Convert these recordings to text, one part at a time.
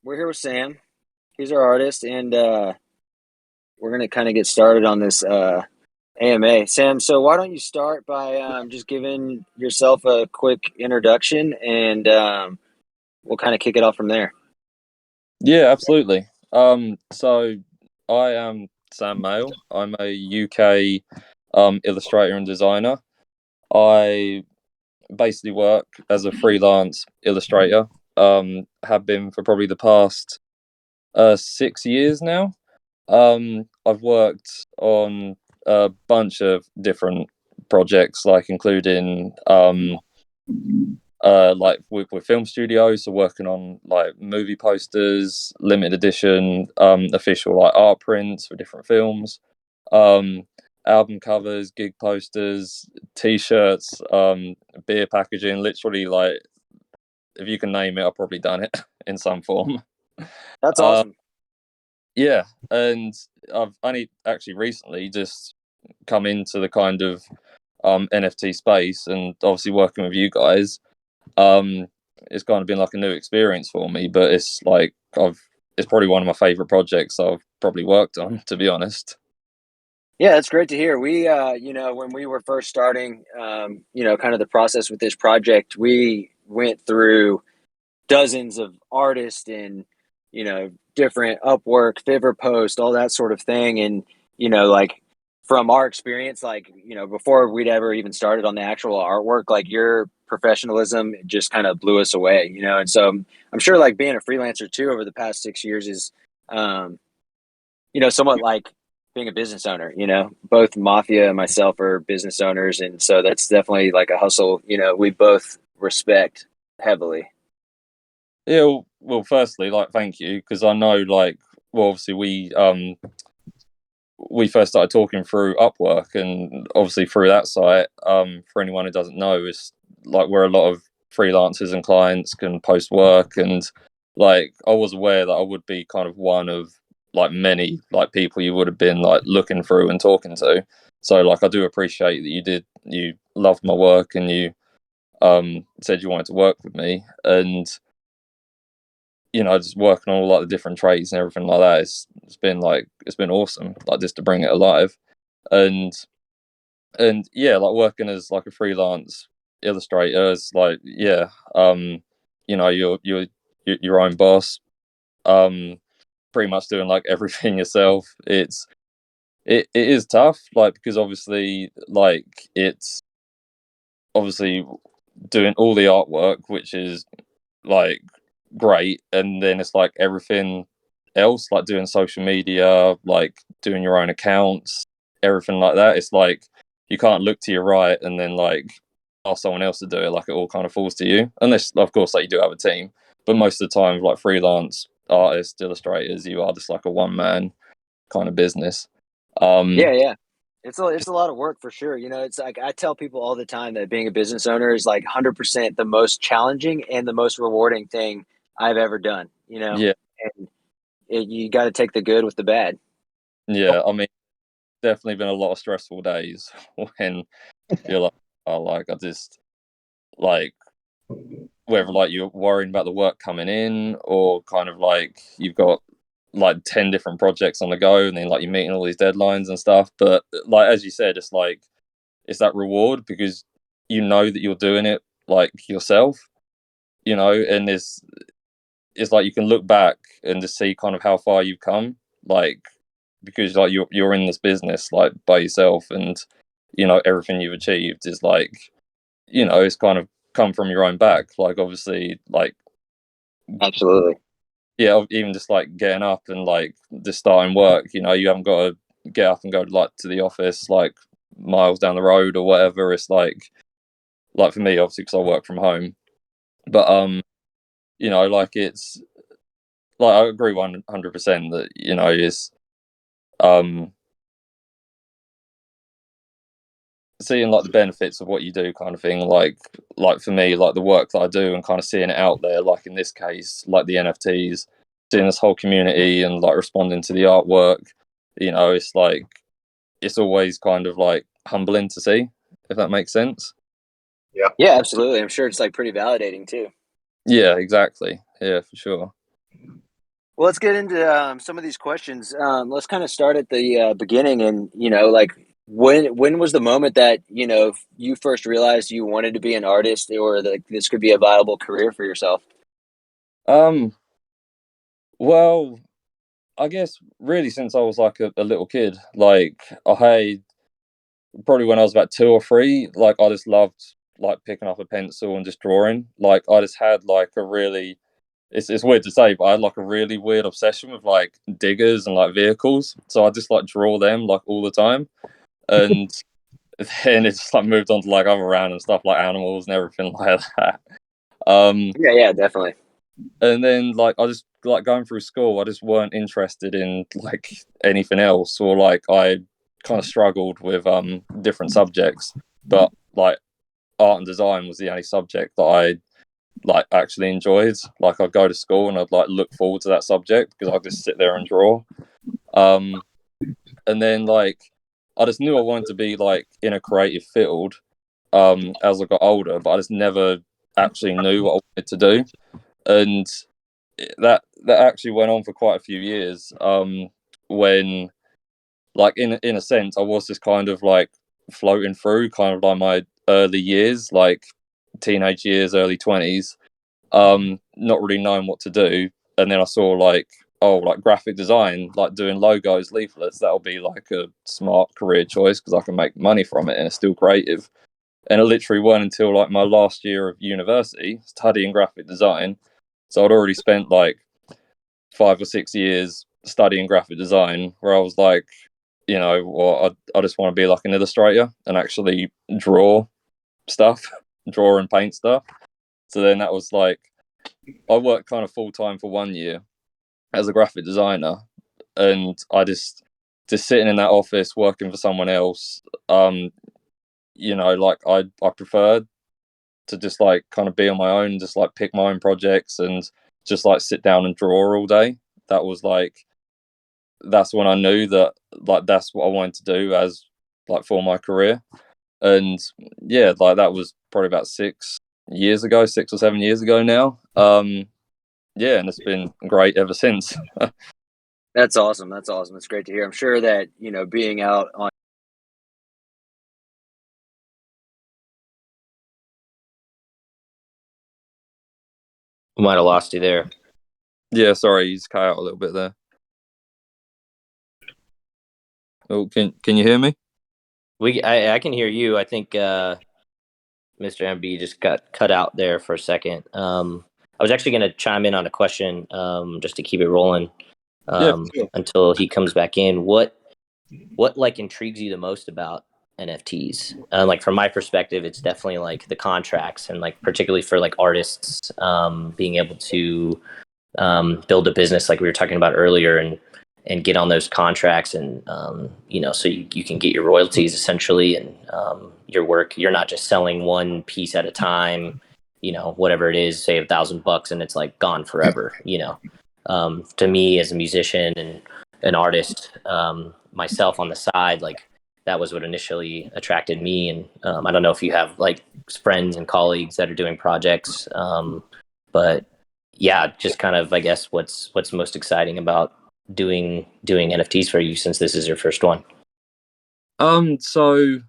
we're here with Sam. He's our artist, and we're gonna kind of get started on this AMA. Sam, so why don't you start by just giving yourself a quick introduction, and we'll kind of kick it off from there. Yeah, absolutely. So I am Sam Mayle. I'm a UK illustrator and designer. I basically work as a freelance illustrator. Have been for probably the past 6 years now. I've worked on a bunch of different projects, like including like with film studios, so working on like movie posters, limited edition, official like art prints for different films, um, album covers, gig posters, t-shirts, beer packaging. Literally, like if you can name it, I've probably done it in some form. That's Uh, awesome. yeah, and I've only actually recently just come into the kind of NFT space, and obviously working with you guys. um it's kind of been like a new experience for me, but it's probably one of my favorite projects I've probably worked on, to be honest. Yeah, that's great to hear. We, when we were first starting, kind of the process with this project, we went through dozens of artists and different Upwork, Fiverr post, all that sort of thing. And like from our experience, like before we'd ever even started on the actual artwork, like your professionalism just kind of blew us away. And so I'm sure like being a freelancer too over the past 6 years is um somewhat like being a business owner. Both Mafia and myself are business owners, and so that's definitely like a hustle we both respect heavily. Yeah, well, firstly, like, thank you, because I know, like, well, obviously we first started talking through Upwork, and obviously through that site, for anyone who doesn't know, it's like where a lot of freelancers and clients can post work. And like I was aware that I would be kind of one of like many like people you would have been like looking through and talking to. So like I do appreciate that you loved my work, and you said you wanted to work with me. And just working on all like the different trades and everything like that. It's been awesome, like just to bring it alive. And yeah, like working as like a freelance illustrator is like, yeah, you're your own boss. Um, Pretty much doing like everything yourself. It is tough, like, because obviously like it's obviously doing all the artwork, which is like great, and then it's like everything else, like doing social media, like doing your own accounts, everything like that. It's like you can't look to your right and then like ask someone else to do it. Like it all kind of falls to you, unless of course like you do have a team. But most of the time, like freelance artists, illustrators, you are just like a one man kind of business. Yeah, um yeah. It's a lot of work for sure. It's like I tell people all the time that being a business owner is like 100% the most challenging and the most rewarding thing I've ever done. yeah, And you got to take the good with the bad. yeah, I mean, definitely been a lot of stressful days when you're like, oh, like I just like, whether like you're worrying about the work coming in, or kind of like you've got like 10 different projects on the go, and then like you're meeting all these deadlines and stuff. But like as you said, it's like it's that reward because you know that you're doing it like yourself, and it's like you can look back and just see kind of how far you've come, like, because like you're in this business like by yourself, and everything you've achieved is like, it's kind of come from your own back. Like obviously, like, Absolutely. yeah, even just like getting up and like just starting work, you haven't got to get up and go like to the office like miles down the road or whatever. It's like for me, obviously, because I work from home. But like it's like I agree 100% that is um seeing like the benefits of what you do, kind of thing. Like for me, like the work that I do, and kind of seeing it out there, like in this case, like the NFTs, seeing this whole community and like responding to the artwork, it's like it's always kind of like humbling to see, if that makes sense. Yeah. Yeah, absolutely. I'm sure it's like pretty validating too. Yeah, exactly. Yeah, for sure. Well, let's get into some of these questions. Let's kind of start at the beginning, and like when was the moment that you first realized you wanted to be an artist, or that this could be a viable career for yourself? Um, well, I guess really since I was like a little kid, like I probably when I was about 2 or 3, like I just loved like picking up a pencil and just drawing. Like I just had like a really it's weird to say, but I had like a really weird obsession with like diggers and like vehicles. So I just like draw them like all the time. And then it just like moved on to like other random stuff like animals and everything like that. Um Yeah, yeah, definitely. and then like I just like going through school, I just weren't interested in like anything else, or like I kind of struggled with different subjects, but like art and design was the only subject that I like actually enjoyed. Like I'd go to school and I'd like look forward to that subject because I'd just sit there and draw. Um, and then like I just knew I wanted to be like in a creative field as I got older, but I just never actually knew what I wanted to do. And that actually went on for quite a few years. When like in a sense, I was just kind of like floating through kind of like my early years, like teenage years, early 20s, not really knowing what to do. And then I saw like, oh, like graphic design, like doing logos, leaflets, that'll be like a smart career choice because I can make money from it and it's still creative. And it literally weren't until like my last year of university studying graphic design. So I'd already spent like 5 or 6 years studying graphic design where I was like, well, I just want to be like an illustrator and actually draw stuff, draw and paint stuff. So then that was like, I worked kind of full time for 1 year as a graphic designer, and I just sitting in that office working for someone else. Um, like I preferred to just like kind of be on my own, just like pick my own projects and just like sit down and draw all day. That was like that's when I knew that like that's what I wanted to do as like for my career. And yeah, like that was probably about 6 years ago, 6 or 7 years ago now. Yeah, and it's been great ever since. That's awesome. That's awesome. It's great to hear. I'm sure that being out on. Might have lost you there. Yeah, sorry, you just cut out a little bit there. Oh, can you hear me? I can hear you. I think Mr. MB just got cut out there for a second. I was actually going to chime in on a question just to keep it rolling Yeah, for sure. until he comes back in. What like intrigues you the most about NFTs? Like from my perspective, it's definitely like the contracts and like particularly for like artists being able to build a business like we were talking about earlier and get on those contracts and so you can get your royalties essentially and your work. You're not just selling one piece at a time, whatever it is, say $1,000 and it's like gone forever. To me as a musician and an artist, myself on the side, like that was what initially attracted me. And I don't know if you have like friends and colleagues that are doing projects, but yeah, just kind of I guess what's most exciting about doing NFTs for you since this is your first one. So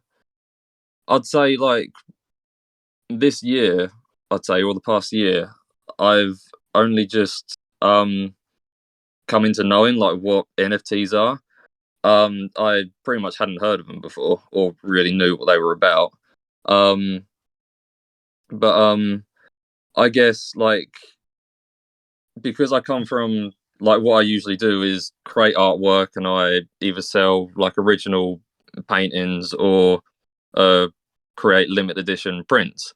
I'd say like this year, I'd say, or the past year, I've only just come into knowing like what NFTs are. I pretty much hadn't heard of them before or really knew what they were about. Um, but I guess like because I come from like what I usually do is create artwork and I either sell like original paintings or uh, create limited edition prints.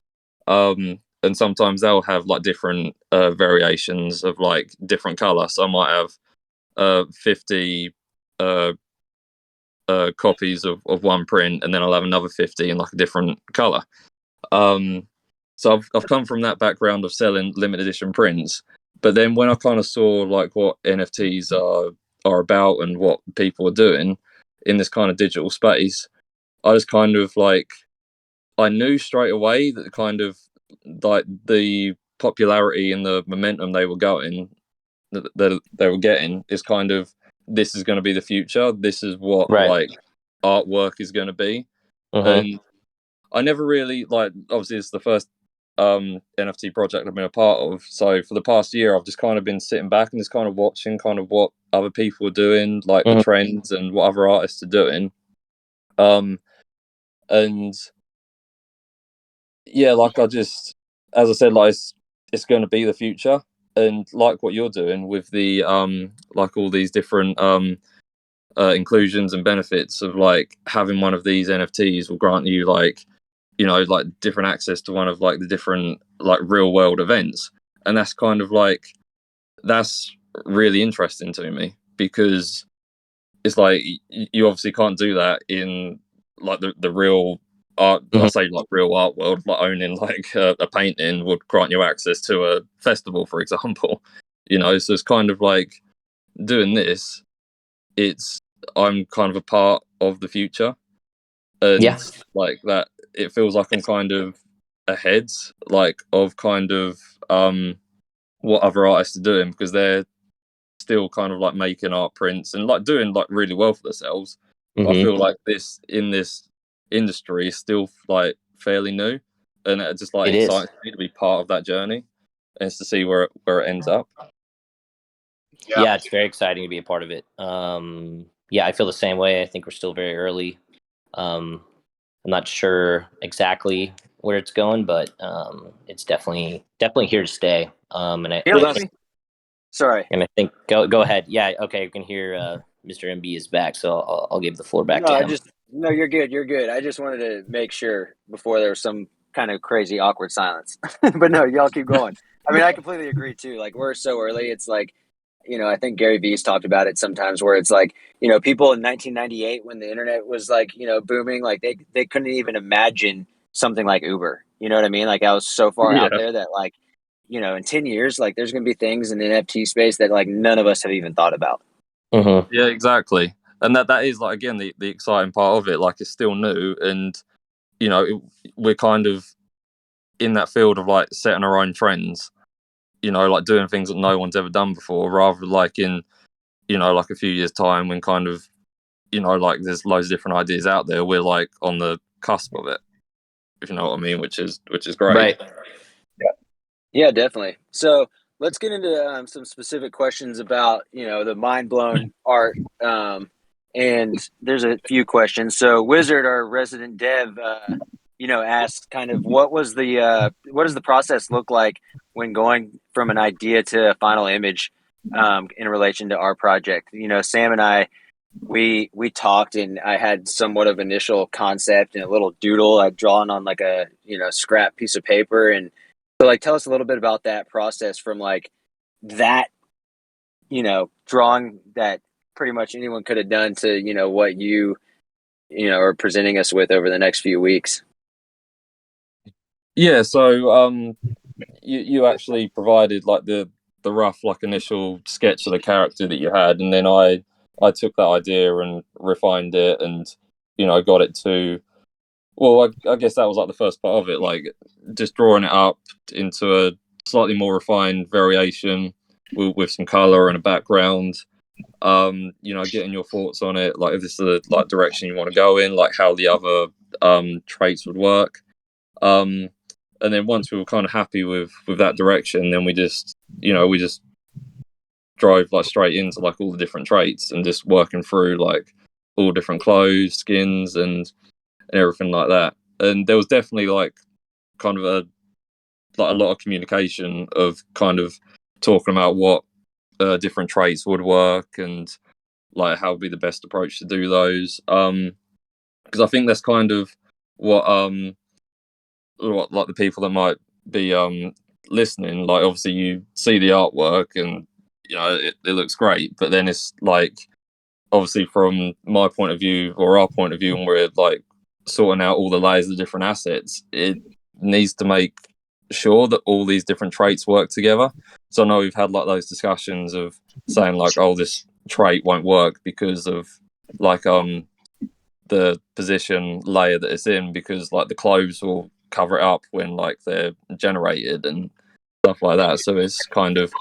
And sometimes they'll have like different variations of like different color. So I might have 50 uh, copies of one print, and then I'll have another 50 in like a different color. Um, so I've come from that background of selling limited edition prints. But then when I kind of saw like what NFTs are about and what people are doing in this kind of digital space, I just kind of like I knew straight away that kind of like the popularity and the momentum they were going that they were getting is kind of, this is going to be the future. This is what Right. like artwork is going to be. Mm-hmm. And I never really like. Obviously, it's the first NFT project I've been a part of. So for the past year, I've just kind of been sitting back and just kind of watching kind of what other people are doing, like the Mhm. trends and what other artists are doing. And yeah, like as I said, like it's going to be the future. And like what you're doing with the like all these different inclusions and benefits of like having one of these NFTs will grant you like, you know, like different access to one of like the different like real world events. And that's kind of like, that's really interesting to me, because it's like you obviously can't do that in like the real art. I Mhm. say like real art world, like owning like a painting would grant you access to a festival, for example. You know, so it's kind of like doing this. It's, I'm kind of a part of the future, Yeah. and like that, it feels like I'm kind of ahead, like of kind of what other artists are doing, because they're still kind of like making art prints and like doing like really well for themselves. But I Mm-hmm. feel like this in this industry is still like fairly new, and it just like It is. excites me to be part of that journey, and it's to see where it ends up. Yeah, it's very exciting to be a part of it. Yeah, I feel the same way. I think we're still very early. I'm not sure exactly where it's going, but it's definitely here to stay. And I, Yeah, I let think me. Sorry. and I think go ahead. Yeah, okay. You can hear Mr. MB is back, so I'll give the floor back No, to I him. just no. You're good. You're good. I just wanted to make sure before there was some kind of crazy awkward silence. But no, y'all keep going. I mean, I completely agree too. Like we're so early. It's like, I think Gary Vee's talked about it sometimes, where it's like, people in 1998 when the internet was like, booming, like they couldn't even imagine something like Uber. You know what I mean? Like I was so far out Yeah, there that like, in 10 years, like there's gonna be things in the NFT space that like none of us have even thought about. Mm-hmm. yeah, exactly. And that is like, again, the exciting part of it. Like it's still new, and you know we're kind of in that field of like setting our own trends. You know, like doing things that no one's ever done before, rather like in, you know, like a few years time when kind of, you know, like there's loads of different ideas out there, we're like on the cusp of it, if you know what I mean, which is great. Right. Yeah, definitely. So let's get into some specific questions about the mind blown art. And there's a few questions. So Wizard, our resident dev, asked kind of what does the process look like when going from an idea to a final image in relation to our project. Sam and I we talked, and I had somewhat of initial concept and a little doodle I'd drawn on like a scrap piece of paper. And so like tell us a little bit about that process from like that drawing that pretty much anyone could have done to what are presenting us with over the next few weeks. Yeah, so you actually provided like the rough like initial sketch of the character that you had, and then I took that idea and refined it, and you know got it to, well, I guess that was like the first part of it, like just drawing it up into a slightly more refined variation with some color and a background. You know, getting your thoughts on it, like if this is the like direction you want to go in, like how the other traits would work. Um, and then once we were kind of happy with that direction, then we just drove like straight into like all the different traits and just working through like all different clothes, skins, and everything like that. And there was definitely like kind of a lot of communication of kind of talking about what different traits would work and like how would be the best approach to do those. Because I think that's kind of what like the people that might be listening, like obviously you see the artwork and you know it looks great, but then it's like obviously from my point of view or our point of view, and we're like sorting out all the layers of different assets, it needs to make sure that all these different traits work together. So I know we've had like those discussions of saying like, oh, this trait won't work because of like the position layer that it's in, because like the clothes will cover it up when like they're generated and stuff like that. So it's kind of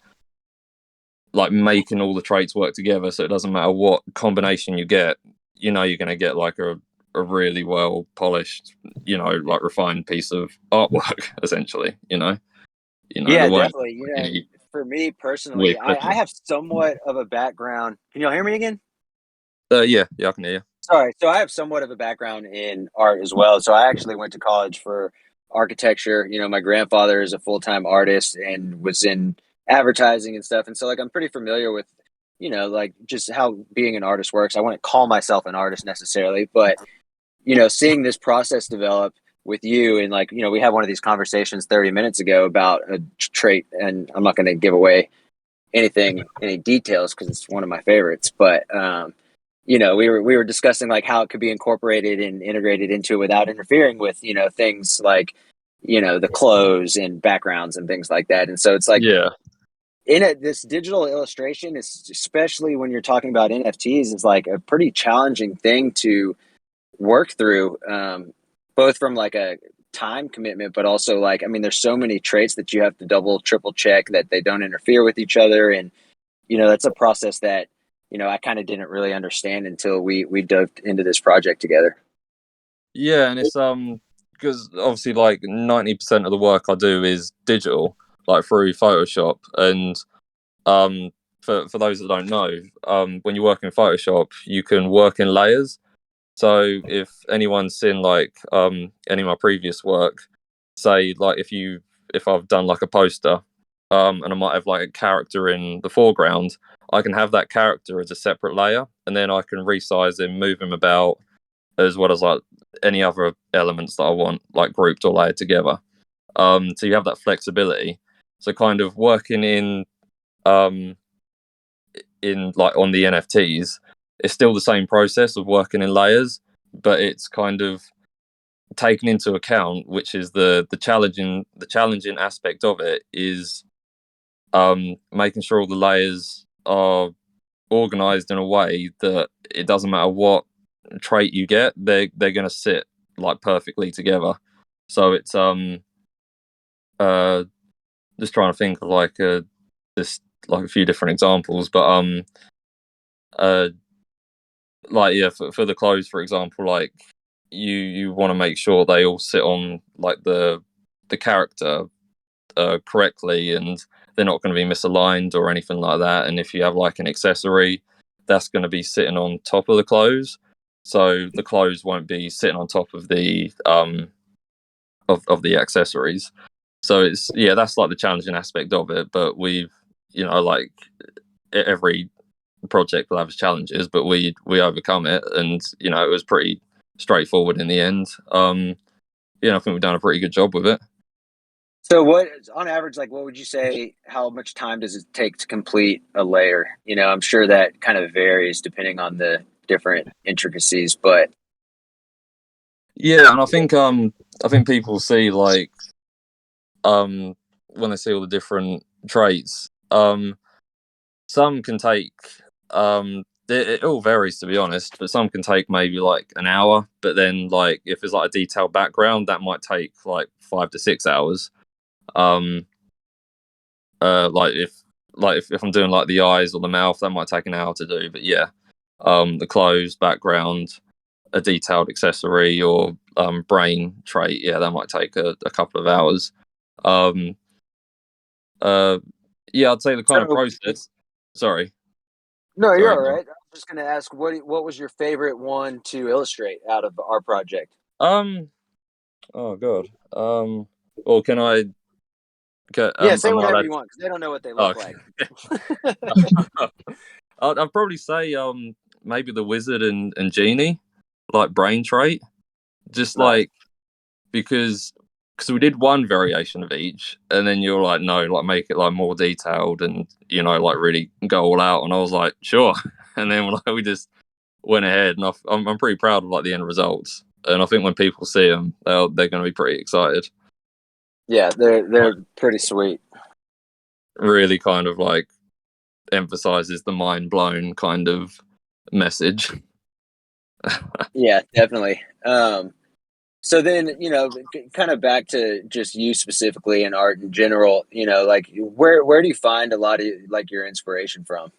like making all the traits work together, so it doesn't matter what combination you get, you're going to get like a really well polished, like refined piece of artwork, essentially. There Yeah, won't definitely. be any For me personally, weird I clicking. have somewhat of a background. Can y'all hear me again? Yeah, I can hear you. Sorry. So I have somewhat of a background in art as well. So I actually went to college for architecture. My grandfather is a full-time artist and was in advertising and stuff. And so like I'm pretty familiar with, like just how being an artist works. I wouldn't call myself an artist necessarily, but seeing this process develop with you and like, we had one of these conversations 30 minutes ago about a trait, and I'm not going to give away any details because it's one of my favorites, but we were discussing like how it could be incorporated and integrated into it without interfering with things like the clothes and backgrounds and things like that. And so it's like Yeah, this digital illustration is, especially when you're talking about NFTs, is like a pretty challenging thing to work through, both from like a time commitment, but also like, I mean, there's so many traits that you have to double, triple check that they don't interfere with each other. And, that's a process that, I kind of didn't really understand until we dove into this project together. yeah, and it's because obviously like 90% of the work I do is digital, like through Photoshop, and for those that don't know, when you work in Photoshop, you can work in layers. So if anyone's seen like any of my previous work, say like if I've done like a poster, and I might have like a character in the foreground, I can have that character as a separate layer, and then I can resize him, move him about, as well as like any other elements that I want, like grouped or layered together. So you have that flexibility. So kind of working um in like on the NFTs, it's still the same process of working in layers, but it's kind of taken into account, which is the challenging aspect of it is making sure all the layers are organized in a way that it doesn't matter what trait you get, they're going to sit like perfectly together. So it's uh just trying to think of like just like a few different examples, but uh like yeah, for the clothes, for example, like you want to make sure they all sit on like the character correctly, and they're not going to be misaligned or anything like that. And if you have like an accessory, that's going to be sitting on top of the clothes, so the clothes won't be sitting on top of the of the accessories. So it's yeah, that's like the challenging aspect of it. But we've like every project will have its challenges, but we overcome it, and it was pretty straightforward in the end. I think we've done a pretty good job with it. So what, on average, like what would you say, how much time does it take to complete a layer? I'm sure that kind of varies depending on the different intricacies, but Yeah, and I think people see like when they see all the different traits, some can take it all varies, to be honest, but some can take maybe like an hour, but then like if it's like a detailed background, that might take like 5 to 6 hours. um if I'm doing like the eyes or the mouth, that might take an hour to do. But yeah, the clothes, background, a detailed accessory, or brain trait, yeah, that might take a couple of hours. um uh yeah, I'd say the kind of so process. Sorry. no, you're Sorry, all go on. right. I was just going to ask what was your favorite one to illustrate out of our project? um oh god. Well, Yeah, say am I whatever allowed you want because they don't know what they oh, look like. I'd probably say maybe the wizard and genie, like brain trait, just Nice. like because we did one variation of each, and then you're like, no, like make it like more detailed, and like really go all out. And I was like, sure. And then like we just went ahead, and I'm pretty proud of like the end results. And I think when people see them, they're going to be pretty excited. Yeah, they're Like pretty sweet. really kind of like emphasizes the mind blown kind of message. Yeah, definitely. So then, kind of back to just you specifically and art in general, like where do you find a lot of like your inspiration from?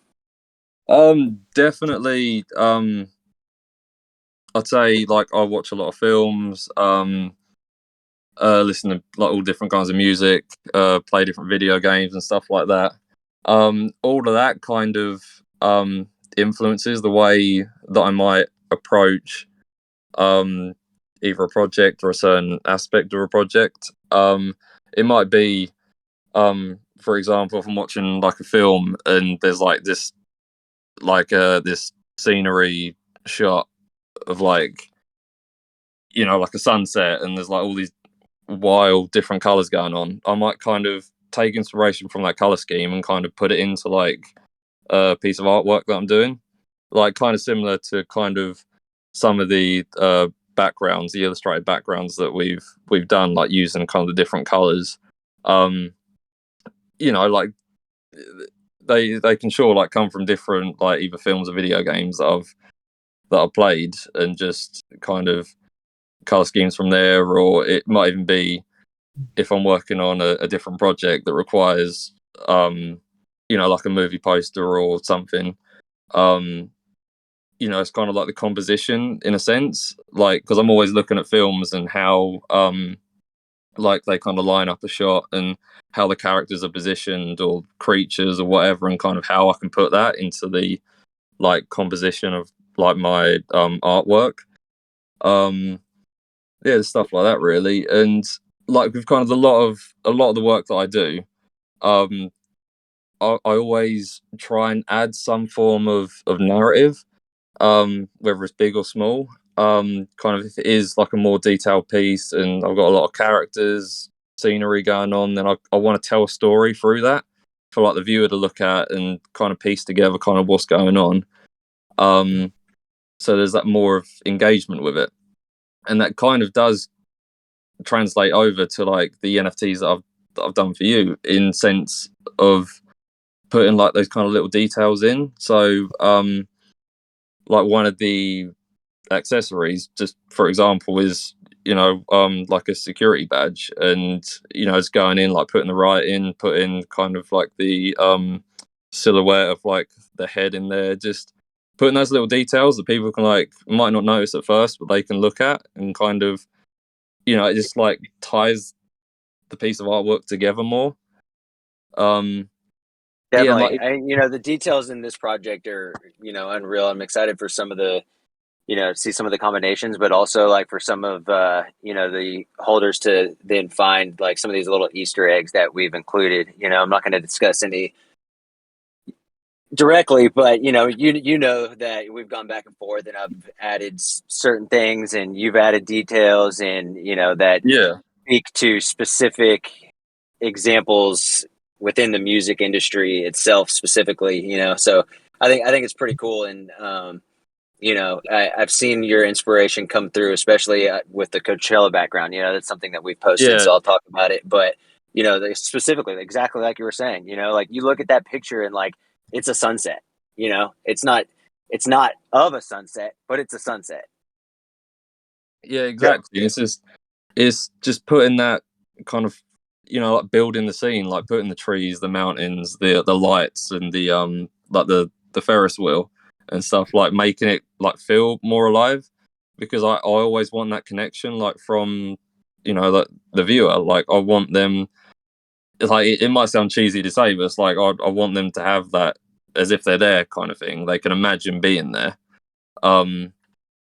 Definitely. I'd say like I watch a lot of films. Listen to like all different kinds of music. Play different video games and stuff like that. All of that kind of influences the way that I might approach um either a project or a certain aspect of a project. It might be for example, if I'm watching like a film and there's like this scenery shot of like like a sunset and there's like all these wild different colors going on, I might kind of take inspiration from that color scheme and kind of put it into like a piece of artwork that I'm doing, like kind of similar to kind of some of the backgrounds, the illustrated backgrounds that we've done, like using kind of different colors. Um, like they can sure like come from different like either films or video games that I've played, and just kind of color schemes from there, or it might even be if I'm working on a different project that requires like a movie poster or something. um it's kind of like the composition in a sense, like because I'm always looking at films and how like they kind of line up a shot and how the characters are positioned or creatures or whatever, and kind of how I can put that into the like composition of like my artwork. um yeah, stuff like that really. And like with kind of a lot of the work that I do, um I always try and add some form of narrative, whether it's big or small. Kind of if it is like a more detailed piece and I've got a lot of characters, scenery going on, then I want to tell a story through that for like the viewer to look at and kind of piece together kind of what's going on. um so there's that more of engagement with it, and that kind of does translate over to like the NFTs that I've done for you, in sense of putting like those kind of little details in. So like one of the accessories, just for example, is like a security badge, and it's going in like putting the writing, putting kind of like the silhouette of like the head in there, just putting those little details that people can like might not notice at first, but they can look at and kind of it just like ties the piece of artwork together more. um yeah, and Definitely. like The details in this project are, unreal. I'm excited for some of the, see some of the combinations, but also like for some of, the holders to then find like some of these little Easter eggs that we've included. I'm not going to discuss any directly, but you know that we've gone back and forth, and I've added certain things, and you've added details, and that yeah, speak to specific examples within the music industry itself specifically. So I think it's pretty cool, and I've seen your inspiration come through, especially with the Coachella background. That's something that we've posted, yeah, so I'll talk about it. But specifically, exactly like you were saying, like you look at that picture and like it's a sunset. It's not of a sunset, but it's a sunset. yeah, exactly. It's just putting that kind of like building the scene, like putting the trees, the mountains, the lights, and the like the Ferris wheel and stuff, like making it like feel more alive, because I always want that connection, like from like the viewer. Like I want them, it's like it might sound cheesy to say, but it's like I want them to have that as if they're there kind of thing. They can imagine being there. um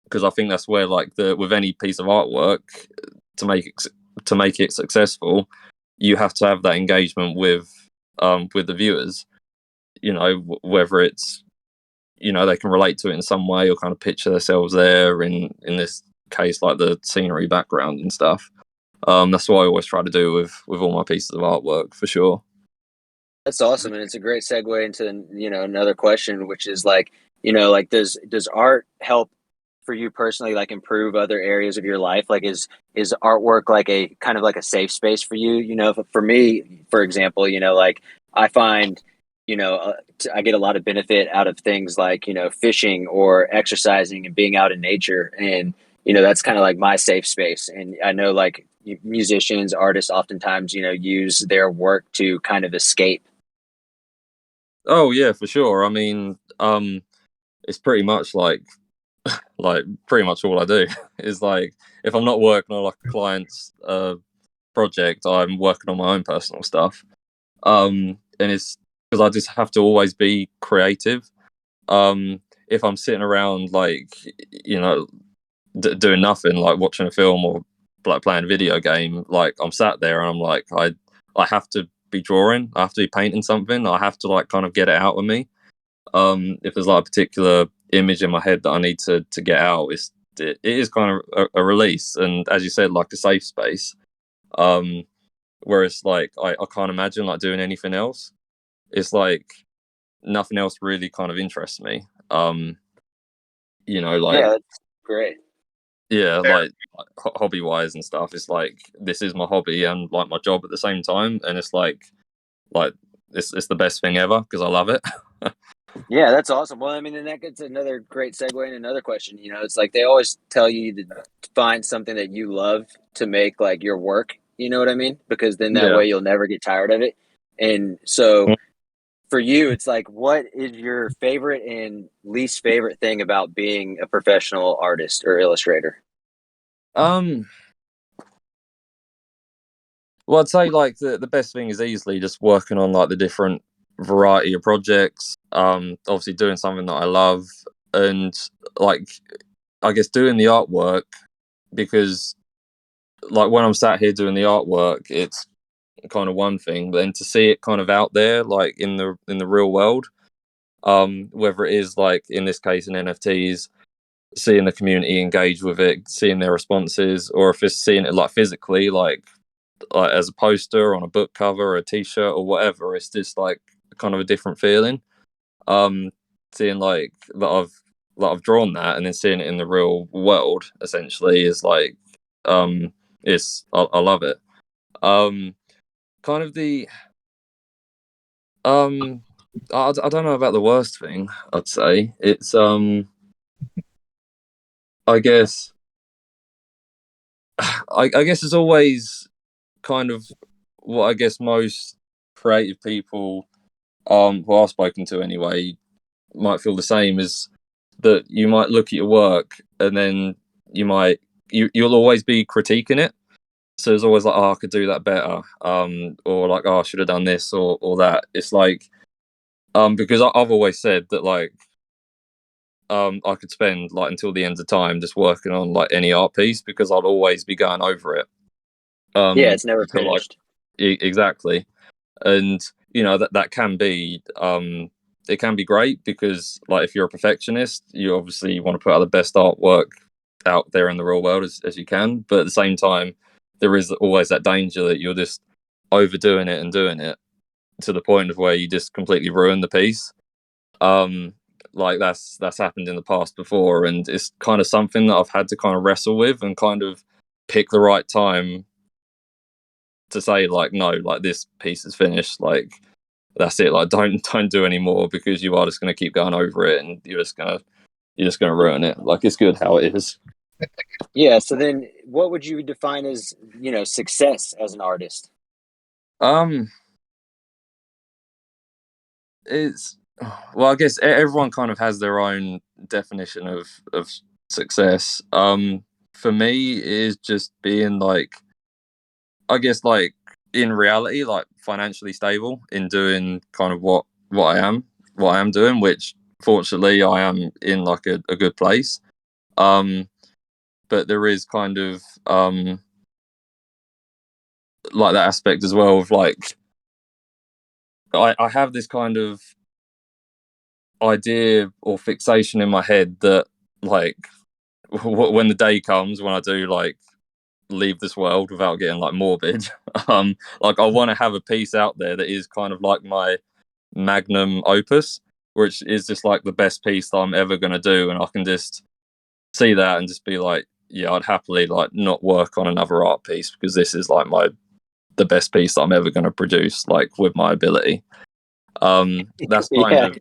because I think that's where like the with any piece of artwork, to make it successful, you have to have that engagement with the viewers. Whether it's they can relate to it in some way or kind of picture themselves there. In this case, like the scenery background and stuff. That's what I always try to do with all my pieces of artwork, for sure. That's awesome, and it's a great segue into another question, which is like like does art help for you personally, like improve other areas of your life? Like is artwork like a kind of like a safe space for you? For me, for example, like I find I get a lot of benefit out of things like fishing or exercising and being out in nature, and that's kind of like my safe space. And I know like musicians, artists oftentimes, use their work to kind of escape. Oh yeah, for sure. I mean, it's pretty much like pretty much all I do is like if I'm not working on like a client's project, I'm working on my own personal stuff. And it's because I just have to always be creative. If I'm sitting around like doing nothing, like watching a film or like playing a video game, like I'm sat there and I'm like I have to be drawing, I have to be painting something, I have to like kind of get it out of me. If there's like a particular image in my head that I need to get out, it is kind of a release, and as you said, like a safe space. Um, whereas like I can't imagine like doing anything else. It's like nothing else really kind of interests me. Like Yeah, that's great. yeah, like hobby wise and stuff. It's like this is my hobby and like my job at the same time, and it's like it's the best thing ever because I love it. Yeah, that's awesome. Well, I mean, then that gets another great segue and another question. It's like they always tell you to find something that you love to make like your work. You know what I mean? Because then that Yeah. way you'll never get tired of it. And so for you, it's like, what is your favorite and least favorite thing about being a professional artist or illustrator? Um. Well, I'd say like the best thing is easily just working on like the different variety of projects. Obviously doing something that I love, and like I guess doing the artwork, because like when I'm sat here doing the artwork, it's kind of one thing, but then to see it kind of out there, like in the real world, whether it is like in this case in NFTs, seeing the community engage with it, seeing their responses, or if it's seeing it like physically, like as a poster on a book cover or a t-shirt or whatever, it's just like kind of a different feeling. Um, Seeing like that I've drawn that and then seeing it in the real world essentially is like it's I love it. Um, Kind of the um I don't know about the worst thing. I'd say it's I guess I guess it's always kind of what I guess most creative people who I've spoken to anyway might feel the same, is that you might look at your work and then you'll always be critiquing it. So it's always like, oh, I could do that better, or like, oh, I should have done this or that. It's like because I've always said that like I could spend like until the end of time just working on like any art piece because I'll always be going over it. Yeah, it's never So like finished. exactly, and that can be it can be great because like if you're a perfectionist, you obviously want to put out the best artwork out there in the real world as you can, but at the same time there is always that danger that you're just overdoing it and doing it to the point of where you just completely ruin the piece. um like that's happened in the past before, and it's kind of something that I've had to kind of wrestle with and kind of pick the right time to say like no, like this piece is finished, like that's it, like don't do any more because you are just going to keep going over it and you're just going to ruin it. Like it's good how it is. Yeah. So then what would you define as, success as an artist? um it's well, I guess everyone kind of has their own definition of success. For me it is just being like, I guess like in reality, like financially stable in doing kind of what I am doing, which fortunately I am in like a good place. Um, but there is kind of like that aspect as well of like I have this kind of idea or fixation in my head that like when the day comes when I do like leave this world without getting like morbid, like I want to have a piece out there that is kind of like my magnum opus, which is just like the best piece that I'm ever going to do, and I can just see that and just be like, yeah, I'd happily like not work on another art piece because this is like the best piece that I'm ever going to produce, like with my ability. That's kind Yeah. of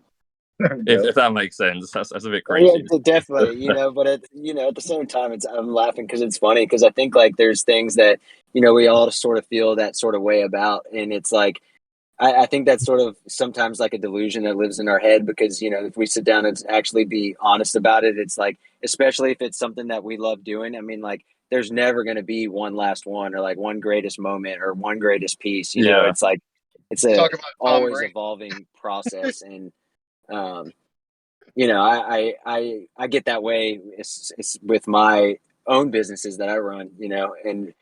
if that makes sense. That's a bit Yeah, cringy. definitely, but at the same time, I'm laughing because it's funny because I think like there's things that, we all sort of feel that sort of way about. And it's like, I think that's sort of sometimes like a delusion that lives in our head because, if we sit down and actually be honest about it, it's like, especially if it's something that we love doing. I mean, like, there's never going to be one last one or like one greatest moment or one greatest piece. Yeah. It's like, it's a Talk about Tom always Brady. evolving process. And, um, I get that way. It's with my own businesses that I run, and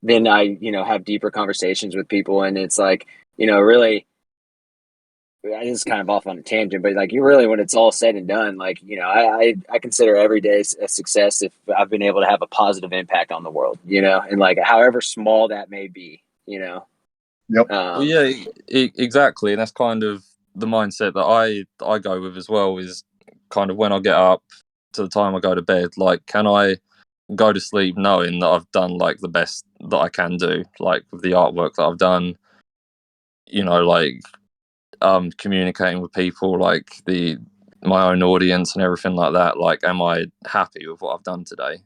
then I, have deeper conversations with people. And it's like, really, this is kind of off on a tangent, but like you really, when it's all said and done, like, I consider every day a success if I've been able to have a positive impact on the world, and like however small that may be, Yep. Well, yeah, exactly, and that's kind of the mindset that I go with as well. Is kind of when I get up to the time I go to bed, like, can I go to sleep knowing that I've done like the best that I can do, like with the artwork that I've done, like communicating with people, like my own audience and everything like that. Like, am I happy with what I've done today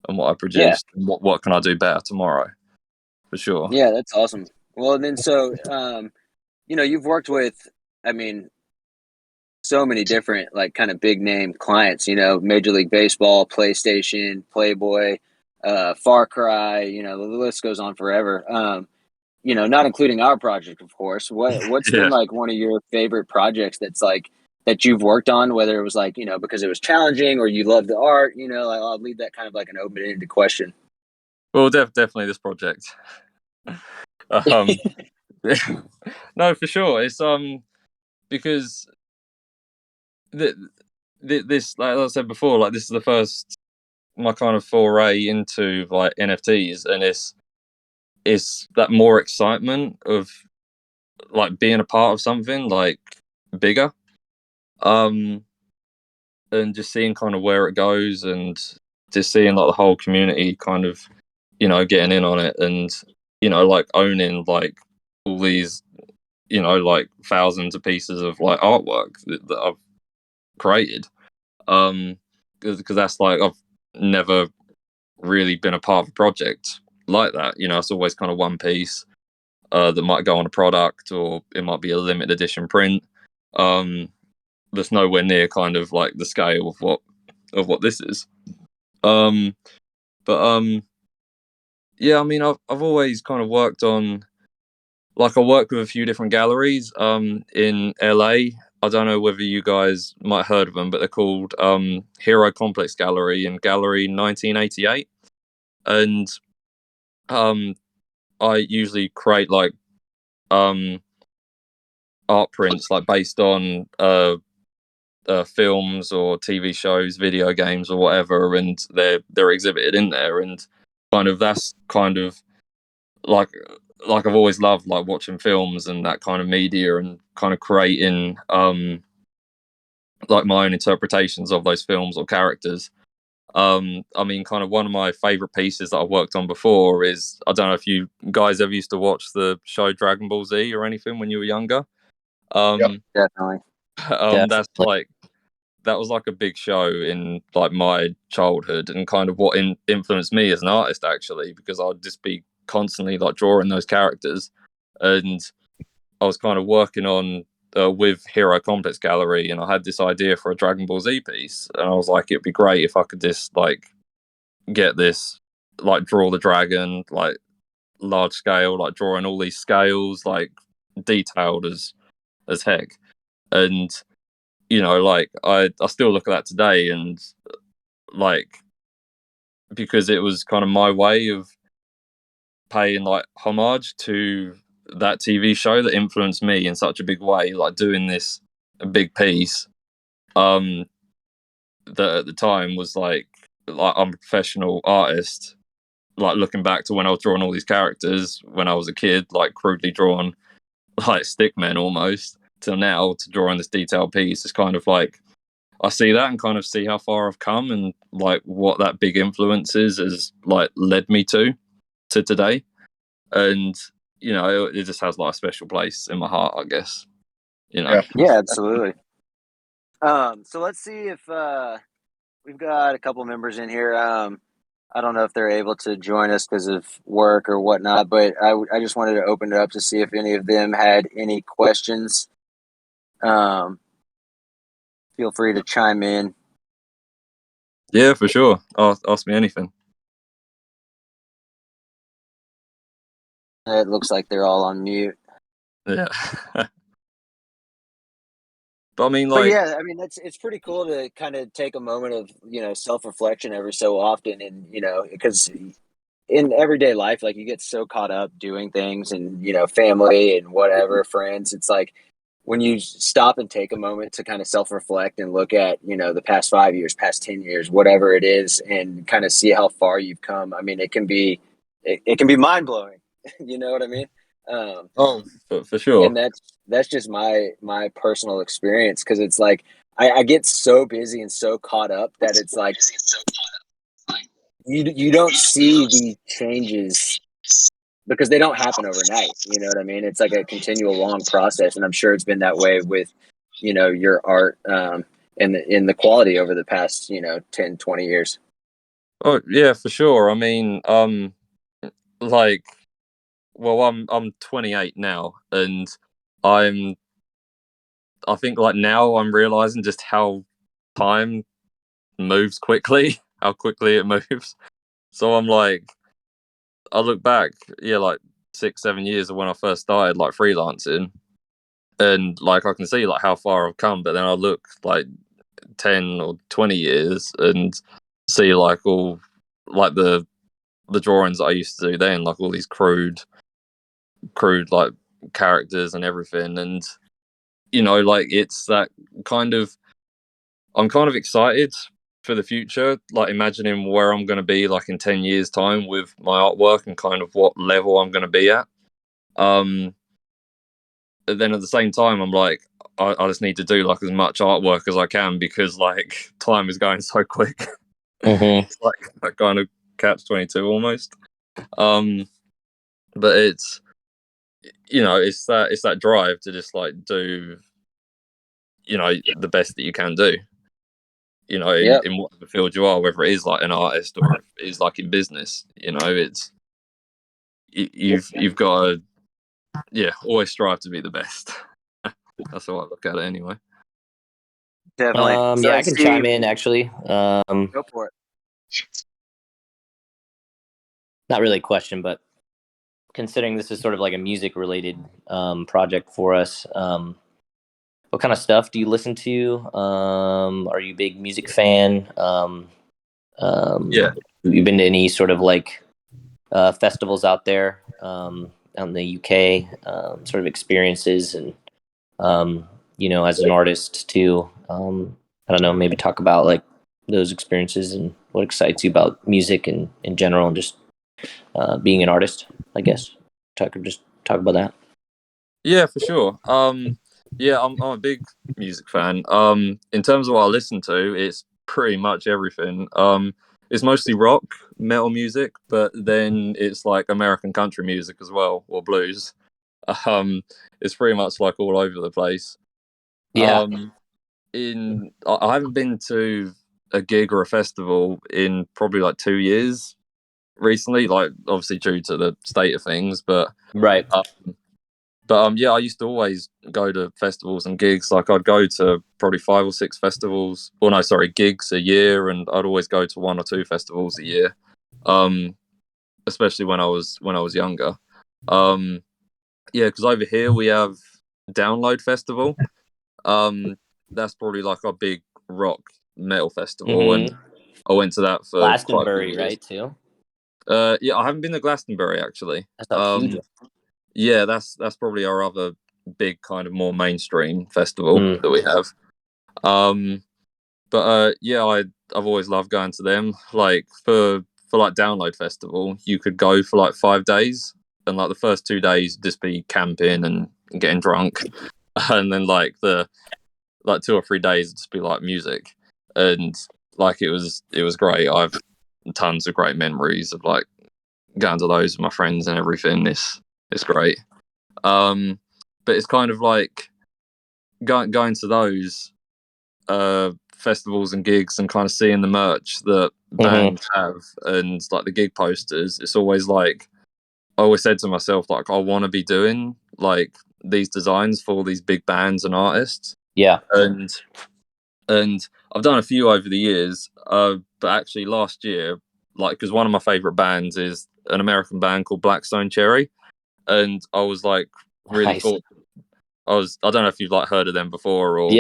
and what I Yeah. produced? What can I do better tomorrow? For sure. Yeah, that's awesome. Well, then, so, you've worked with, I mean, so many different like kind of big name clients, Major League Baseball, PlayStation, Playboy, Far Cry, the list goes on forever. Not including our project, of course. What's been Yeah. like one of your favorite projects that's like that you've worked on, whether it was like, because it was challenging or you love the art, like I'll leave that kind of like an open-ended question. Well, definitely this project. um, no, for sure. It's because this, like I said before, like this is the first my kind of foray into like NFTs, and it's that more excitement of like being a part of something like bigger, um, and just seeing kind of where it goes, and just seeing like the whole community kind of getting in on it, and like owning like all these like thousands of pieces of like artwork that I've created, because that's like I've never really been a part of a project like that. It's always kind of one piece that might go on a product, or it might be a limited edition print. That's nowhere near kind of like the scale of what this is. But yeah, I mean, I've always kind of worked on, like, I work with a few different galleries in LA. I don't know whether you guys might have heard of them, but they're called Hero Complex Gallery and Gallery 1988. And I usually create like um art prints like based on films or TV shows, video games or whatever, and they're exhibited in there. And kind of that's kind of like I've always loved like watching films and that kind of media, and kind of creating like my own interpretations of those films or characters. I mean, kind of one of my favorite pieces that I've worked on before is, I don't know if you guys ever used to watch the show Dragon Ball Z or anything when you were younger. Yep. Definitely. That's like, that was like a big show in like my childhood, and kind of what influenced me as an artist, actually, because I'd just be constantly like drawing those characters. And I was kind of working on with Hero Complex Gallery, and I had this idea for a Dragon Ball Z piece, and I was like, it'd be great if I could just like get this, like draw the dragon like large scale, like drawing all these scales, like detailed as heck. And like I still look at that today, and like, because it was kind of my way of paying like homage to that TV show that influenced me in such a big way, like doing this a big piece um that at the time was like I'm a professional artist, like looking back to when I was drawing all these characters when I was a kid, like crudely drawn like stick men almost, till now to drawing this detailed piece. It's kind of like I see that and kind of see how far I've come, and like what that big influence is has like led me to today. And it just has like a special place in my heart, I guess. Yeah. Yeah, absolutely. So let's see if we've got a couple members in here. I don't know if they're able to join us because of work or whatnot, but I just wanted to open it up to see if any of them had any questions. Feel free to chime in. Yeah, for sure. Ask me anything. It looks like they're all on mute. Yeah. But I mean, But like, yeah, I mean, it's pretty cool to kind of take a moment of, self-reflection every so often, and, because in everyday life, like, you get so caught up doing things and, family and whatever, friends. It's like when you stop and take a moment to kind of self-reflect and look at, the past 5 years, past 10 years, whatever it is, and kind of see how far you've come. I mean, it can be mind blowing. You know what I mean? oh, for sure. And that's just my personal experience, because it's like I get so busy and so caught up that it's like you don't see the changes because they don't happen overnight. You know what I mean? It's like a continual long process, and I'm sure it's been that way with your art, and the quality over the past 10, 20 years. Oh, yeah, for sure. I mean, like, well, I'm 28 now, and I'm I think like now I'm realizing just how time moves quickly, how quickly it moves. So I'm like, I look back, yeah, like 6, 7 years of when I first started like freelancing, and like I can see like how far I've come. But then I look like 10 or 20 years and see like all like the drawings that I used to do then, like all these crude like characters and everything, and like it's that kind of I'm kind of excited for the future, like imagining where I'm going to be like in 10 years time with my artwork and kind of what level I'm going to be at. um and then at the same time I'm like, I just need to do like as much artwork as I can because like time is going so quick. Mm-hmm. It's like that kind of catch 22 almost. um but it's that drive to just like do the best that you can do, Yep, in whatever field you are, whether it is like an artist or if it is like in business. It's you've got to, yeah, always strive to be the best. That's how I look at it anyway. definitely. So Yeah, I I can see. chime in actually. Go for it. Not really a question, but considering this is sort of like a music related project for us, what kind of stuff do you listen to? Are you a big music fan? Yeah. You've been to any sort of like festivals out there, out in the UK, sort of experiences, and as an artist too. I don't know, maybe talk about like those experiences and what excites you about music and in general, and just being an artist, I guess. Talk about that. Yeah, for sure. Yeah, I'm a big music fan. In terms of what I listen to, it's pretty much everything. It's mostly rock, metal music, but then it's like American country music as well, or blues. Um, it's pretty much like all over the place. Yeah. I haven't been to a gig or a festival in probably like 2 years recently, like obviously due to the state of things, but Right. yeah, I used to always go to festivals and gigs. Like I'd go to probably 5 or 6 festivals, or no, sorry, gigs a year, and I'd always go to 1 or 2 festivals a year. Um, Especially when I was younger. Um, yeah, because over here we have Download Festival. Um, that's probably like our big rock metal festival, and Mm-hmm. I went to that for quite a few Glastonbury, years. right? Too. Yeah, I haven't been to Glastonbury actually. That's a huge. Yeah, that's probably our other big kind of more mainstream festival Mm. that we have. Um, but yeah, I've always loved going to them. Like for like Download Festival, you could go for like 5 days, and like the first 2 days just be camping and getting drunk, and then like the like 2 or 3 days just be like music, and like it was great. I've tons of great memories of like going to those with my friends and everything. It's great. Um, but it's kind of like going to those. festivals and gigs and kind of seeing the merch that bands have and like the gig posters, it's always like I always said to myself, like, I want to be doing like these designs for all these big bands and artists. Yeah. And I've done a few over the years, but actually last year, like, because one of my favorite bands is an American band called Blackstone Cherry, and I was like really Nice. I don't know if you've like heard of them before or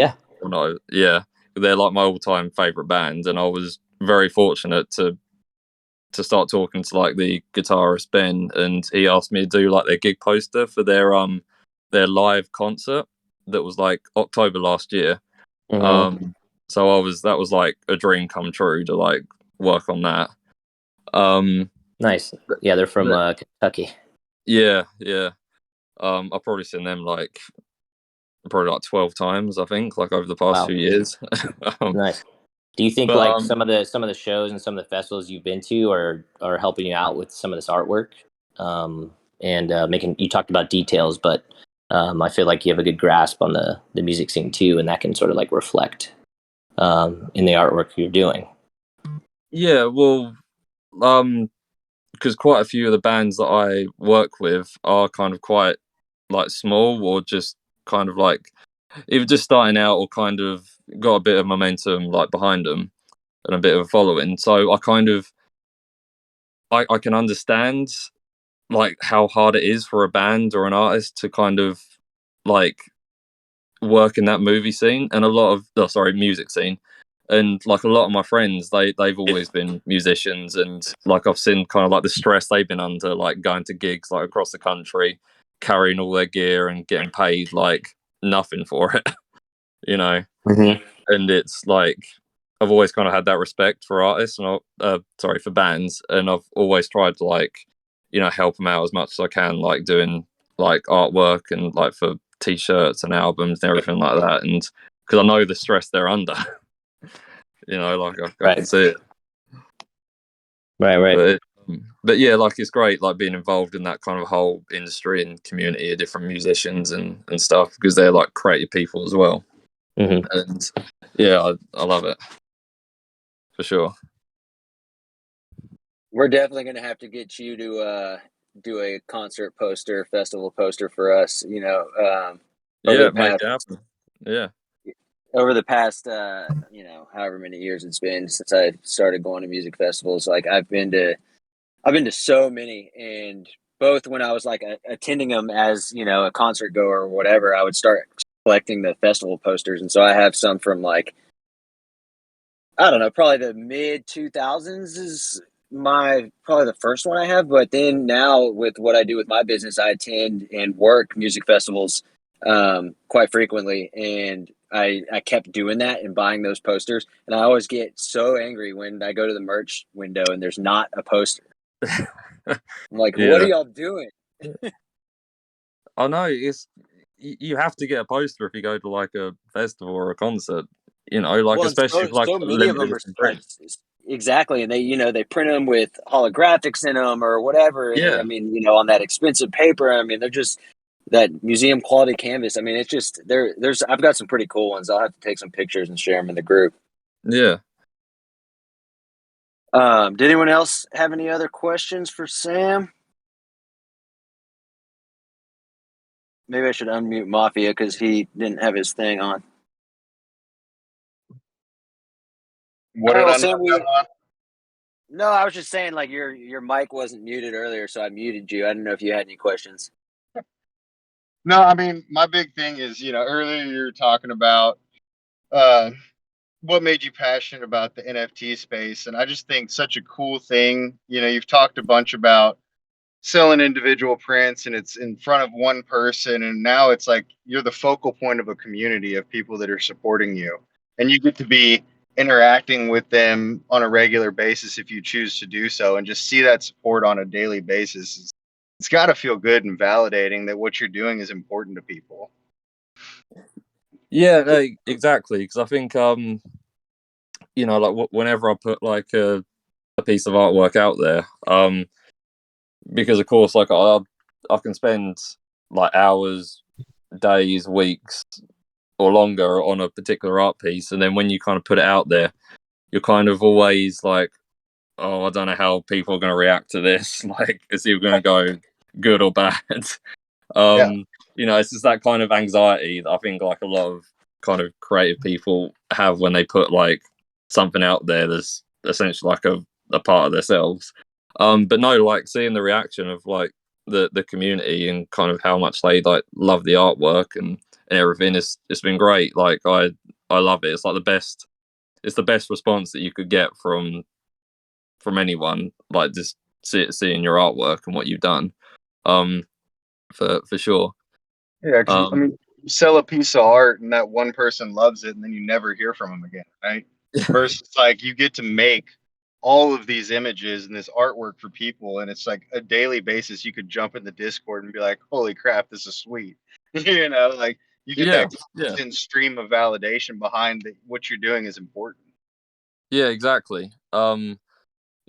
not. Yeah, they're like my all-time favorite band, and I was very fortunate to start talking to like the guitarist Ben, and he asked me to do like their gig poster for their live concert that was like October last year. So that was like a dream come true to like work on that. Nice. Yeah, they're from Kentucky. Yeah. I've probably seen them like probably like 12 times, I think, like over the past few years. Nice. Do you think like some of the shows and some of the festivals you've been to are helping you out with some of this artwork? And making, you talked about details, but I feel like you have a good grasp on the music scene too, and that can sort of like reflect in the artwork you're doing. Yeah, well, because quite a few of the bands that I work with are kind of quite like small or just kind of like either just starting out or kind of got a bit of momentum like behind them and a bit of a following. So I kind of I can understand like how hard it is for a band or an artist to kind of like work in that movie scene and music scene. And like a lot of my friends, they've always been musicians, and like I've seen kind of like the stress they've been under, like going to gigs like across the country, carrying all their gear and getting paid like nothing for it, you know. And it's like I've always kind of had that respect for artists and for bands, and I've always tried to like help them out as much as I can, like doing like artwork and like for t-shirts and albums and everything like that, and because I know the stress they're under. Like I can see it. Right. But yeah, like it's great, like being involved in that kind of whole industry and community of different musicians and stuff, because they're like creative people as well. And yeah, I love it for sure. We're definitely going to have to get you to do a concert poster, festival poster for us. Yeah, make it happen. Yeah. Over the past, however many years it's been since I started going to music festivals, like I've been to so many, and both when I was like attending them as, a concert goer or whatever, I would start collecting the festival posters. And so I have some from like, I don't know, probably the mid 2000s is probably the first one I have. But then now with what I do with my business, I attend and work music festivals quite frequently. And I kept doing that and buying those posters. And I always get so angry when I go to the merch window and there's not a poster. I'm like, what are y'all doing? I know, you have to get a poster if you go to like a festival or a concert, especially so many of them are like, exactly, and they print them with holographics in them or whatever. Yeah. I mean, on that expensive paper. I mean, they're just that museum quality canvas. I mean, it's just I've got some pretty cool ones. I'll have to take some pictures and share them in the group. Yeah. Did anyone else have any other questions for Sam? Maybe I should unmute Mafia because he didn't have his thing on. What did I Sam, on? No, I was just saying, like, your mic wasn't muted earlier, so I muted you. I didn't know if you had any questions. No, I mean, my big thing is, earlier you were talking about what made you passionate about the NFT space. And I just think such a cool thing. You've talked a bunch about selling individual prints and it's in front of one person. And now it's like you're the focal point of a community of people that are supporting you. And you get to be interacting with them on a regular basis if you choose to do so, and just see that support on a daily basis. It's got to feel good and validating that what you're doing is important to people. Yeah, no, exactly. Because I think, like whenever I put like a piece of artwork out there, because of course, like I can spend like hours, days, weeks or longer on a particular art piece, and then when you kind of put it out there, you're kind of always like, oh, I don't know how people are going to react to this. Like, is it going to go good or bad? Yeah. It's just that kind of anxiety that I think like a lot of kind of creative people have when they put like something out there that's essentially like a part of themselves. But no, like seeing the reaction of like the community and kind of how much they like love the artwork and everything, it's been great. Like I love it. It's like the best response that you could get from anyone, like just seeing your artwork and what you've done. For sure. Yeah, because I Um, mean, you sell a piece of art and that one person loves it, and then you never hear from them again, right? Versus like you get to make all of these images and this artwork for people, and it's like a daily basis. You could jump in the Discord and be like, "Holy crap, this is sweet!" Like you get yeah, that yeah, constant stream of validation behind that what you're doing is important. yeah, exactly.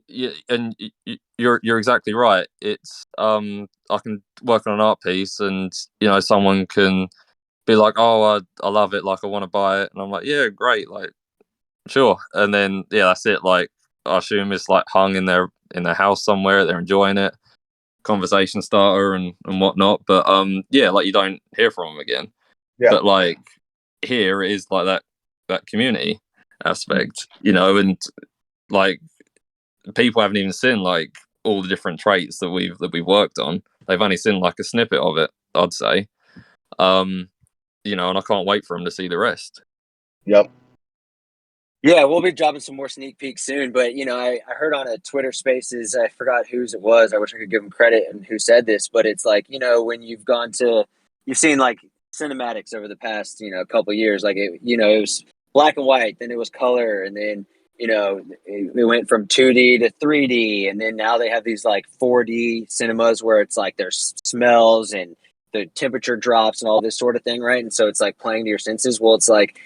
Yeah, and you're exactly right. It's I can work on an art piece, and someone can be like, "Oh, I love it. Like, I want to buy it," and I'm like, "Yeah, great. Like, sure." And then yeah, that's it. Like, I assume it's like hung in their house somewhere. They're enjoying it, conversation starter and whatnot. But yeah, like you don't hear from them again. Yeah. But like here it is like that community aspect, and like people haven't even seen like all the different traits that we've worked on. They've only seen like a snippet of it, I'd say. Um, and I can't wait for them to see the rest. Yep. Yeah, we'll be dropping some more sneak peeks soon. But I heard on a Twitter Spaces, I forgot whose it was. I wish I could give them credit and who said this, but it's like when you've seen like cinematics over the past couple of years. Like it was black and white, then it was color, and then it went from 2D to 3D, and then now they have these like 4D cinemas where it's like there's smells and the temperature drops and all this sort of thing, right? And so it's like playing to your senses. Well, it's like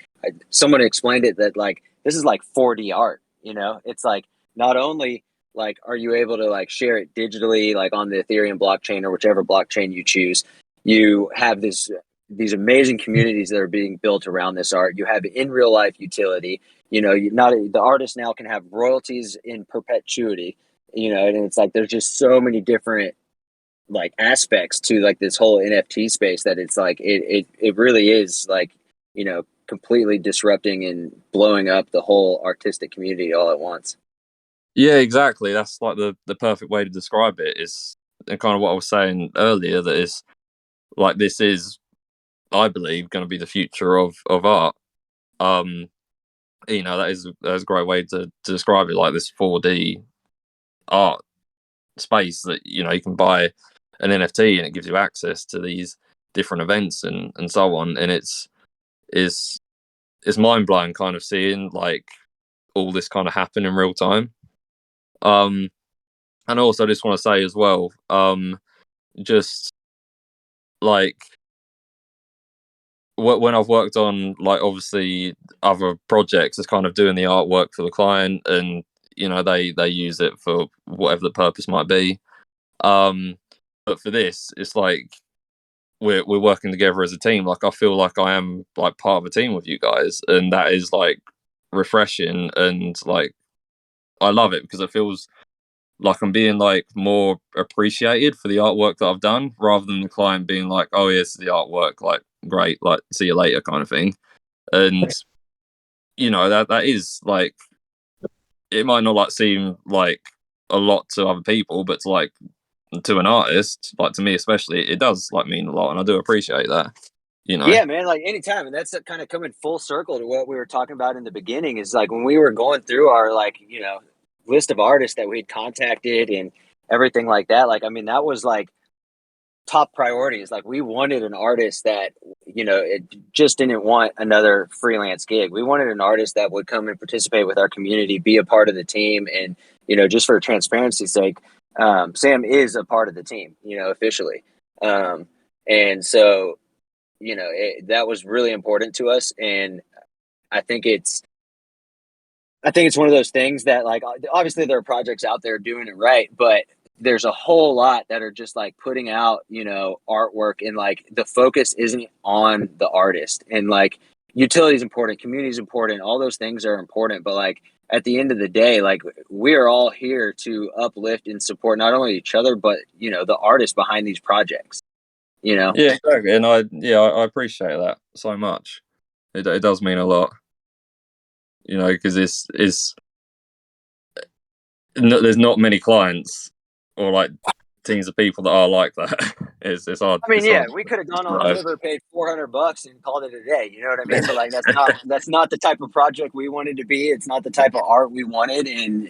someone explained it that like this is like 4D art. It's like not only like are you able to like share it digitally like on the Ethereum blockchain or whichever blockchain you choose, you have these amazing communities that are being built around this art. You have in real life utility. The artist now can have royalties in perpetuity. And it's like there's just so many different like aspects to like this whole NFT space that it's like it really is like completely disrupting and blowing up the whole artistic community all at once. Yeah, exactly. That's like the perfect way to describe it. Is and kind of what I was saying earlier, that is like this is, I believe, going to be the future of art. Um, that's a great way to describe it. Like this 4D art space that you can buy an NFT and it gives you access to these different events and so on. And it's it's mind blowing kind of seeing like all this kind of happen in real time. Um, and also I just want to say as well, just like when I've worked on like obviously other projects, it's kind of doing the artwork for the client, and they use it for whatever the purpose might be. But for this, it's like we're working together as a team. Like I feel like I am like part of a team with you guys, and that is like refreshing, and like I love it because it feels like I'm being like more appreciated for the artwork that I've done, rather than the client being like, "Oh, yes, the artwork, like great, like see you later," kind of thing. And that is like it might not like seem like a lot to other people, but to an artist, like to me especially, it does like mean a lot, and I do appreciate that. Yeah, man, like anytime. And that's kind of coming full circle to what we were talking about in the beginning is like when we were going through our like, list of artists that we'd contacted and everything like that. Like, I mean, that was like top priorities. Like we wanted an artist that, it just didn't want another freelance gig. We wanted an artist that would come and participate with our community, be a part of the team. And, just for transparency's sake, Sam is a part of the team, officially. And so, that was really important to us. And I think it's, I think it's one of those things that like, obviously there are projects out there doing it right, but there's a whole lot that are just like putting out, artwork, and like the focus isn't on the artist, and like utility is important, community is important, all those things are important, but like at the end of the day, like we're all here to uplift and support not only each other, but the artists behind these projects. Yeah, exactly. And I appreciate that so much. It does mean a lot, because there's not many clients or like teams of people that are like that. It's hard. I mean, it's hard we could have gone on to the river, paid $400 and called it a day. You know what I mean? But like, that's not the type of project we wanted to be. It's not the type of art we wanted. And,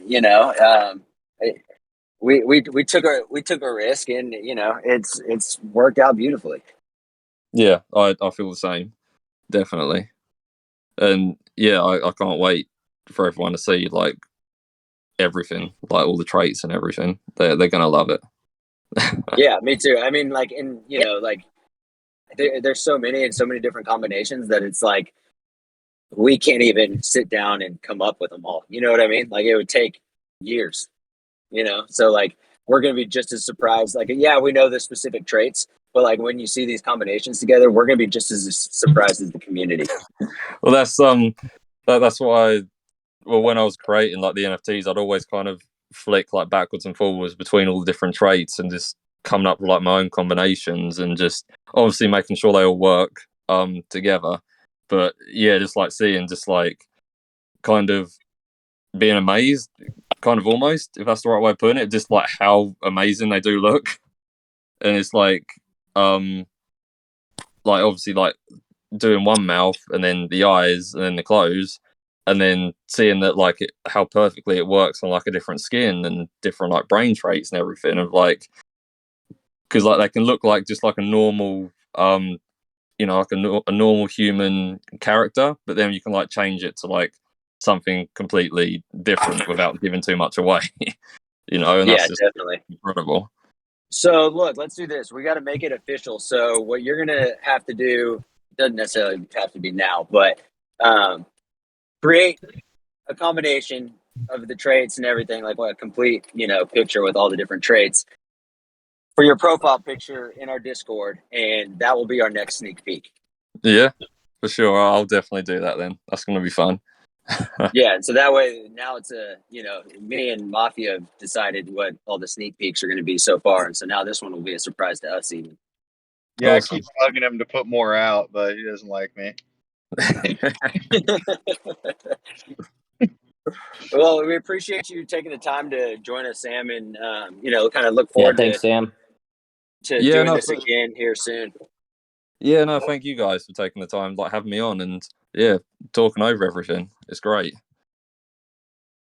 we took a risk, and, it's worked out beautifully. Yeah, I feel the same. Definitely. And yeah, I can't wait for everyone to see like everything, like all the traits and everything. They're gonna love it. Yeah, me too. I mean, like, and like there's so many and so many different combinations that it's like we can't even sit down and come up with them all. You know what I mean? Like it would take years. So like we're gonna be just as surprised. Like, yeah, we know the specific traits, but like when you see these combinations together, we're gonna be just as surprised as the community. Well, that's why. Well, when I was creating like the NFTs, I'd always kind of flick like backwards and forwards between all the different traits and just coming up with like my own combinations and just obviously making sure they all work together. But yeah, just like seeing, just like kind of being amazed, kind of almost, if that's the right way of putting it, just like how amazing they do look. And it's like obviously like doing one mouth and then the eyes and then the clothes, and then seeing that like how perfectly it works on like a different skin and different like brain traits and everything, of like, because like they can look like just like a normal like a normal human character, but then you can like change it to like something completely different without giving too much away. And Yeah, that's just definitely. incredible. So look, let's do this. We got to make it official. So what you're gonna have to do doesn't necessarily have to be now, but create a combination of the traits and everything, like what a complete picture with all the different traits for your profile picture in our Discord, and that will be our next sneak peek. Yeah, for sure. I'll definitely do that then. That's going to be fun. Yeah, and so that way now it's me and Mafia have decided what all the sneak peeks are going to be so far, and so now this one will be a surprise to us even. Yeah, Awesome. I keep bugging him to put more out, but he doesn't like me. Well, we appreciate you taking the time to join us, Sam, and kind of look forward thanks, Sam. to doing this again here soon. Yeah, no, thank you guys for taking the time, like having me on and yeah, talking over everything. It's great.